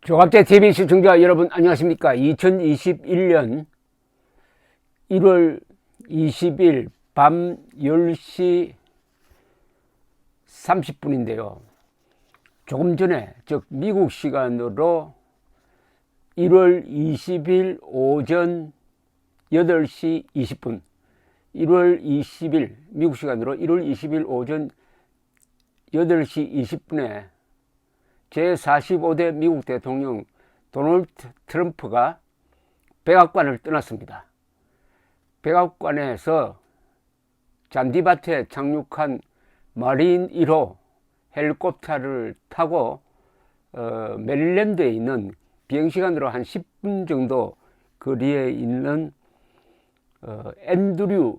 조갑제 TV 시청자 여러분 안녕하십니까. 2021년 1월 20일 밤 10시 30분인데요. 조금 전에 즉 미국 시간으로 1월 20일 오전 8시 20분 1월 20일 미국 시간으로 1월 20일 오전 8시 20분에 제45대 미국 대통령 도널드 트럼프가 백악관을 떠났습니다. 백악관에서 잔디밭에 착륙한 마린 1호 헬리콥터를 타고 메릴랜드에 있는 비행시간으로 한 10분 정도 거리에 있는 앤드류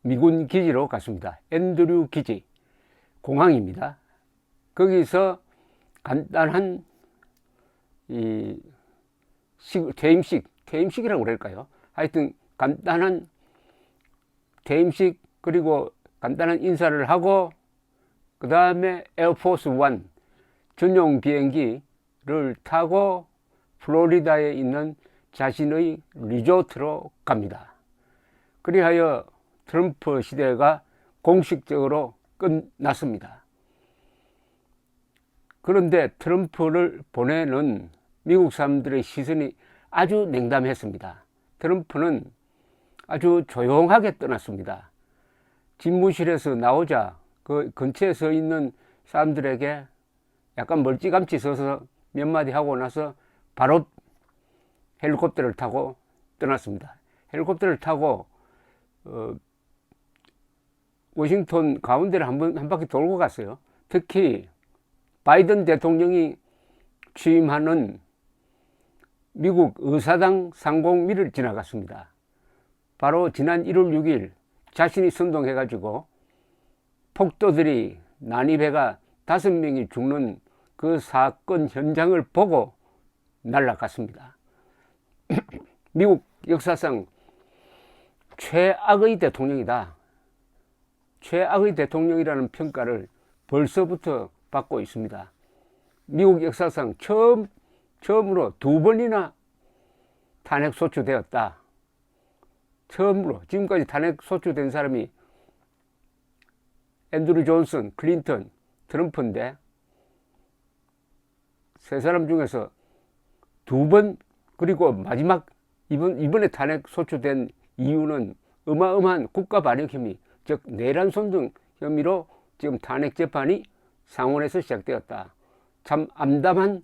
미군 기지로 갔습니다. 앤드류 기지 공항입니다. 거기서 간단한 퇴임식이라고 그럴까요? 하여튼 간단한 퇴임식 그리고 간단한 인사를 하고 그 다음에 에어포스 1 전용 비행기를 타고 플로리다에 있는 자신의 리조트로 갑니다. 그리하여 트럼프 시대가 공식적으로 끝났습니다. 그런데 트럼프를 보내는 미국 사람들의 시선이 아주 냉담했습니다. 트럼프는 아주 조용하게 떠났습니다. 집무실에서 나오자 그 근처에 서 있는 사람들에게 약간 멀찌감치 서서 몇 마디 하고 나서 바로 헬리콥터를 타고 떠났습니다. 헬리콥터를 타고 워싱턴 가운데를 한 바퀴 돌고 갔어요. 특히 바이든 대통령이 취임하는 미국 의사당 상공미를 지나갔습니다. 바로 지난 1월 6일 자신이 선동해가지고 폭도들이 난입해가 5명이 죽는 그 사건 현장을 보고 날아갔습니다. 미국 역사상 최악의 대통령이다. 최악의 대통령이라는 평가를 벌써부터 받고 있습니다. 미국 역사상 처음으로 2번이나 탄핵 소추되었다. 처음으로 지금까지 탄핵 소추된 사람이 앤드류 존슨, 클린턴, 트럼프인데 세 사람 중에서 2번 그리고 마지막 이번에 탄핵 소추된 이유는 어마어마한 국가반역 혐의, 즉 내란 손등 혐의로 지금 탄핵 재판이 상원에서 시작되었다. 참 암담한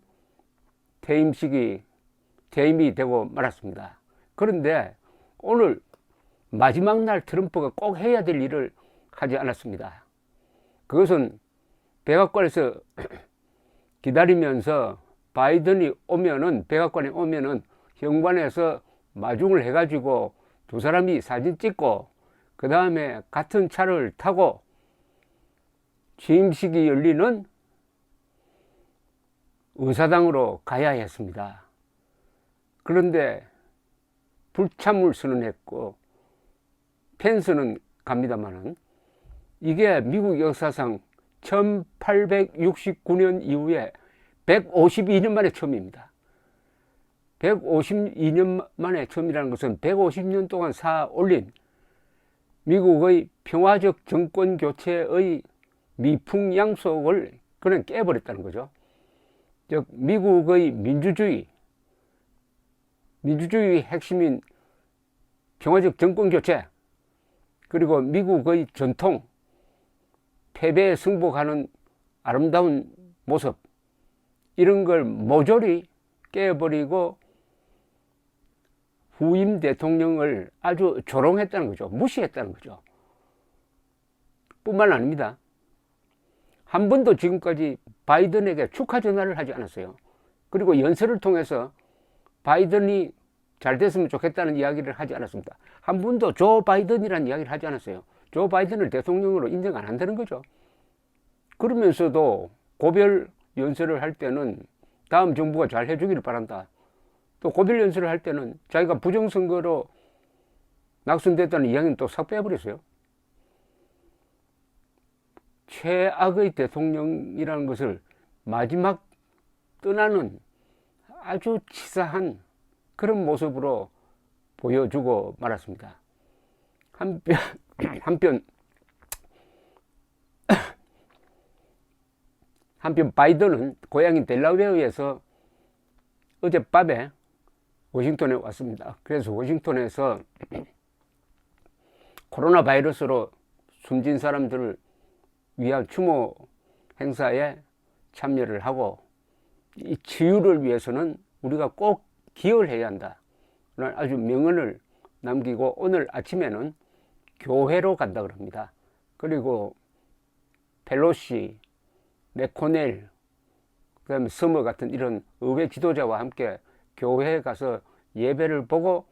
퇴임이 되고 말았습니다. 그런데 오늘 마지막 날 트럼프가 꼭 해야 될 일을 하지 않았습니다. 그것은 백악관에서 기다리면서 바이든이 오면은 백악관에 오면은 현관에서 마중을 해가지고 두 사람이 사진 찍고 그 다음에 같은 차를 타고 취임식이 열리는 의사당으로 가야 했습니다. 그런데 불참을 선언했고 펜스는 갑니다만은 이게 미국 역사상 1869년 이후에 152년 만에 처음입니다. 152년 만에 처음이라는 것은 150년 동안 쌓아 올린 미국의 평화적 정권 교체의 미풍양속을 그냥 깨버렸다는 거죠. 즉 미국의 민주주의 핵심인 평화적 정권 교체 그리고 미국의 전통 패배에 승복하는 아름다운 모습 이런 걸 모조리 깨버리고 후임 대통령을 아주 조롱했다는 거죠. 무시했다는 거죠. 뿐만 아닙니다. 한 번도 지금까지 바이든에게 축하 전화를 하지 않았어요. 그리고 연설을 통해서 바이든이 잘 됐으면 좋겠다는 이야기를 하지 않았습니다. 한 번도 조 바이든이라는 이야기를 하지 않았어요. 조 바이든을 대통령으로 인정 안 한다는 거죠. 그러면서도 고별 연설을 할 때는 다음 정부가 잘 해주기를 바란다. 또 고별 연설을 할 때는 자기가 부정선거로 낙선됐다는 이야기는 또 싹 빼버렸어요. 최악의 대통령이라는 것을 마지막 떠나는 아주 치사한 그런 모습으로 보여주고 말았습니다. 한편 바이든은 고향인 델라웨어에서 어젯밤에 워싱턴에 왔습니다. 그래서 워싱턴에서 코로나 바이러스로 숨진 사람들을 위한 추모 행사에 참여를 하고, 이 치유를 위해서는 우리가 꼭 기여를 해야 한다 라는 아주 명언을 남기고, 오늘 아침에는 교회로 간다 그럽니다. 그리고 펠로시, 맥코넬, 그 다음에 서머 같은 이런 의회 지도자와 함께 교회에 가서 예배를 보고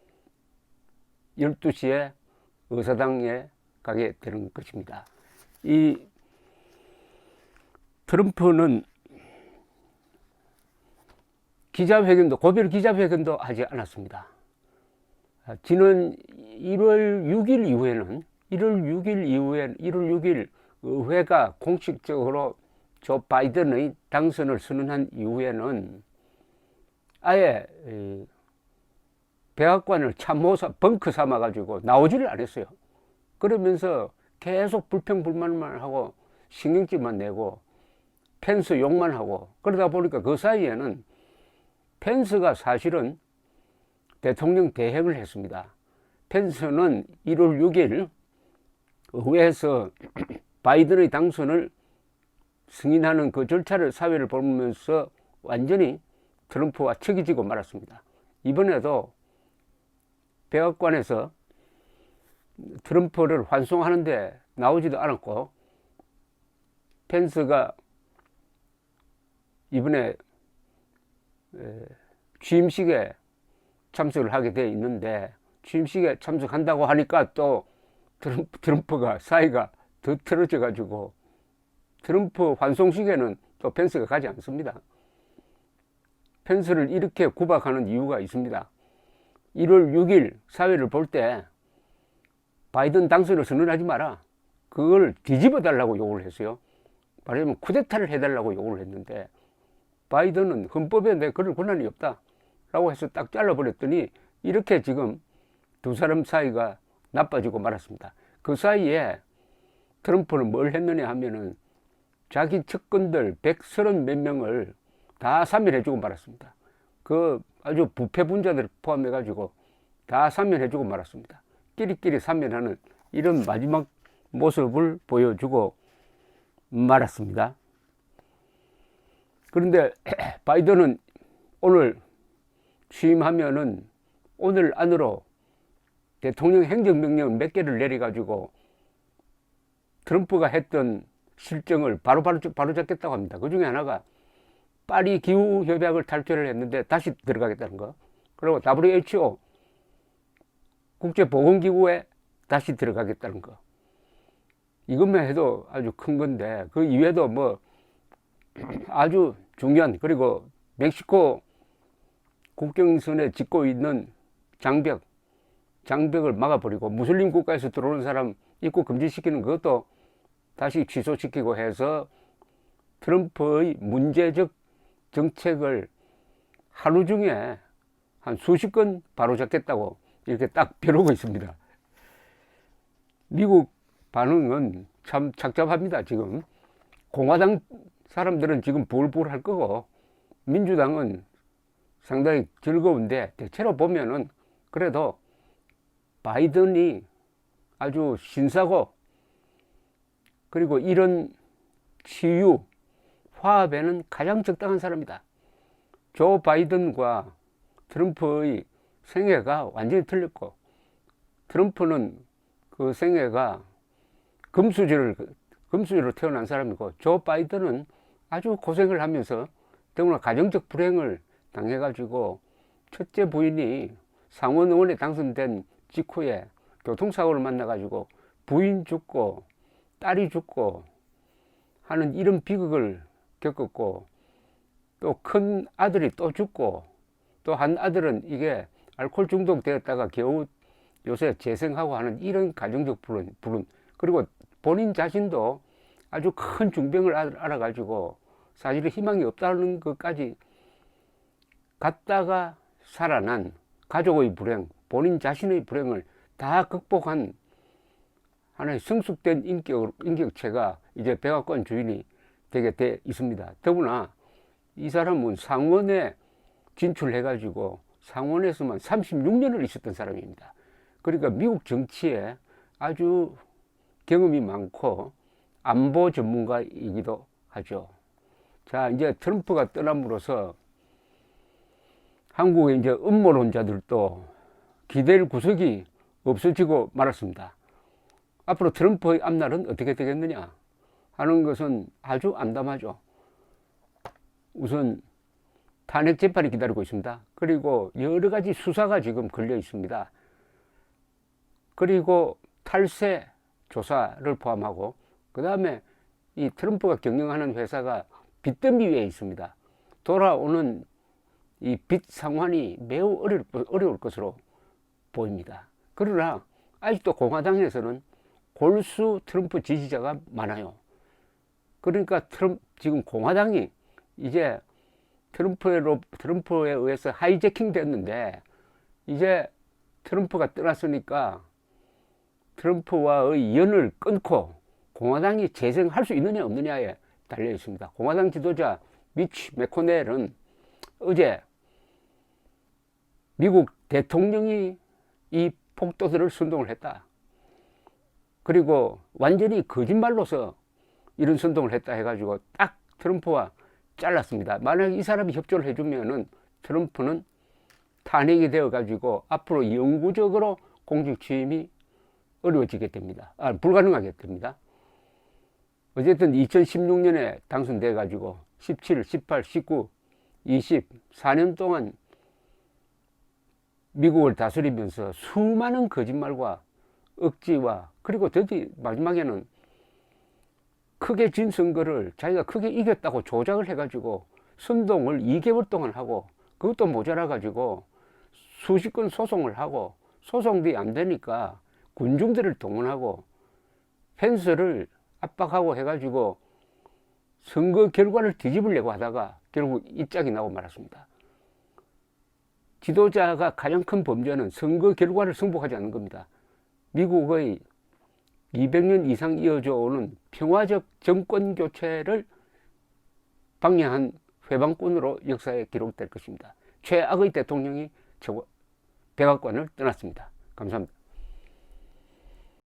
12시에 의사당에 가게 되는 것입니다. 이 트럼프는 고별 기자회견도 하지 않았습니다. 지난 1월 6일 의회가 공식적으로 조 바이든의 당선을 선언한 이후에는 아예 백악관을 벙커 삼아가지고 나오지를 않았어요. 그러면서 계속 불평불만만 하고 신경질만 내고 펜스 욕만 하고, 그러다 보니까 그 사이에는 펜스가 사실은 대통령 대행을 했습니다. 펜스는 1월 6일 의회에서 바이든의 당선을 승인하는 그 절차를 사회를 보면서 완전히 트럼프와 척이 지고 말았습니다. 이번에도 백악관에서 트럼프를 환송하는데 나오지도 않았고, 펜스가 이번에 취임식에 참석을 하게 되어 있는데, 취임식에 참석한다고 하니까 또 트럼프가 사이가 더 틀어져 가지고 트럼프 환송식에는 또 펜스가 가지 않습니다. 펜스를 이렇게 구박하는 이유가 있습니다. 1월 6일 사회를 볼 때 바이든 당선을 선언하지 마라, 그걸 뒤집어 달라고 요구를 했어요. 말하자면 쿠데타를 해달라고 요구를 했는데, 바이든은 헌법에 내 그럴 권한이 없다 라고 해서 딱 잘라버렸더니 이렇게 지금 두 사람 사이가 나빠지고 말았습니다. 그 사이에 트럼프는 뭘 했느냐 하면은 자기 측근들 130 몇 명을 다 사면해주고 말았습니다. 그 아주 부패분자들 포함해가지고 다 사면해주고 말았습니다. 끼리끼리 사면하는 이런 마지막 모습을 보여주고 말았습니다. 그런데 바이든은 오늘 취임하면은 오늘 안으로 대통령 행정명령 몇 개를 내려가지고 트럼프가 했던 실정을 바로 잡겠다고 합니다. 그 중에 하나가 파리 기후협약을 탈퇴를 했는데 다시 들어가겠다는 거, 그리고 WHO 국제보건기구에 다시 들어가겠다는 거, 이것만 해도 아주 큰 건데, 그 이외에도 뭐 아주 중요한, 그리고 멕시코 국경선에 짓고 있는 장벽을 막아버리고 무슬림 국가에서 들어오는 사람 입국 금지시키는 것도 다시 취소시키고 해서 트럼프의 문제적 정책을 하루 중에 한 수십 건 바로잡겠다고 이렇게 딱 벼르고 있습니다. 미국 반응은 참 착잡합니다. 지금 공화당 사람들은 지금 부글부글 할 거고, 민주당은 상당히 즐거운데, 대체로 보면은 그래도 바이든이 아주 신사고, 그리고 이런 치유 화합에는 가장 적당한 사람이다. 조 바이든과 트럼프의 생애가 완전히 틀렸고, 트럼프는 그 생애가 금수저로 태어난 사람이고, 조 바이든은 아주 고생을 하면서 더구나 가정적 불행을 당해가지고 첫째 부인이 상원의원에 당선된 직후에 교통사고를 만나가지고 부인 죽고 딸이 죽고 하는 이런 비극을 겪었고, 또 큰 아들이 또 죽고, 또 한 아들은 이게 알코올 중독 되었다가 겨우 요새 재생하고 하는 이런 가정적 불운, 그리고 본인 자신도 아주 큰 중병을 알아가지고 사실은 희망이 없다는 것까지 갔다가 살아난 가족의 불행, 본인 자신의 불행을 다 극복한 하나의 성숙된 인격체가 이제 백악관 주인이 되게 돼 있습니다. 더구나 이 사람은 상원에 진출해가지고 상원에서만 36년을 있었던 사람입니다. 그러니까 미국 정치에 아주 경험이 많고 안보 전문가이기도 하죠. 자, 이제 트럼프가 떠남으로써 한국의 이제 음모론자들도 기댈 구석이 없어지고 말았습니다. 앞으로 트럼프의 앞날은 어떻게 되겠느냐 하는 것은 아주 암담하죠. 우선 탄핵 재판이 기다리고 있습니다. 그리고 여러 가지 수사가 지금 걸려 있습니다. 그리고 탈세 조사를 포함하고, 그 다음에 이 트럼프가 경영하는 회사가 빚더미 위에 있습니다. 돌아오는 이 빚 상환이 매우 어려울 것으로 보입니다. 그러나 아직도 공화당에서는 골수 트럼프 지지자가 많아요. 그러니까 지금 공화당이 이제 트럼프에 의해서 하이제킹 됐는데, 이제 트럼프가 떠났으니까 트럼프와의 연을 끊고 공화당이 재생할 수 있느냐 없느냐에 달려 있습니다. 공화당 지도자 미치 매코넬은 어제 미국 대통령이 이 폭도들을 선동을 했다. 그리고 완전히 거짓말로서 이런 선동을 했다 해가지고 딱 트럼프와 잘랐습니다. 만약에 이 사람이 협조를 해주면은 트럼프는 탄핵이 되어가지고 앞으로 영구적으로 공직 취임이 어려워지게 됩니다. 불가능하게 됩니다. 어쨌든 2016년에 당선돼가지고 17, 18, 19, 20, 4년 동안 미국을 다스리면서 수많은 거짓말과 억지와, 그리고 드디어 마지막에는 크게 진 선거를 자기가 크게 이겼다고 조작을 해가지고 선동을 2개월 동안 하고, 그것도 모자라가지고 수십 건 소송을 하고, 소송이 안 되니까 군중들을 동원하고 펜스를 압박하고 해가지고 선거 결과를 뒤집으려고 하다가 결국 이 짝이 나고 말았습니다. 지도자가 가장 큰 범죄는 선거 결과를 승복하지 않는 겁니다. 미국의 200년 이상 이어져 오는 평화적 정권 교체를 방해한 회방꾼으로 역사에 기록될 것입니다. 최악의 대통령이 백악관을 떠났습니다. 감사합니다.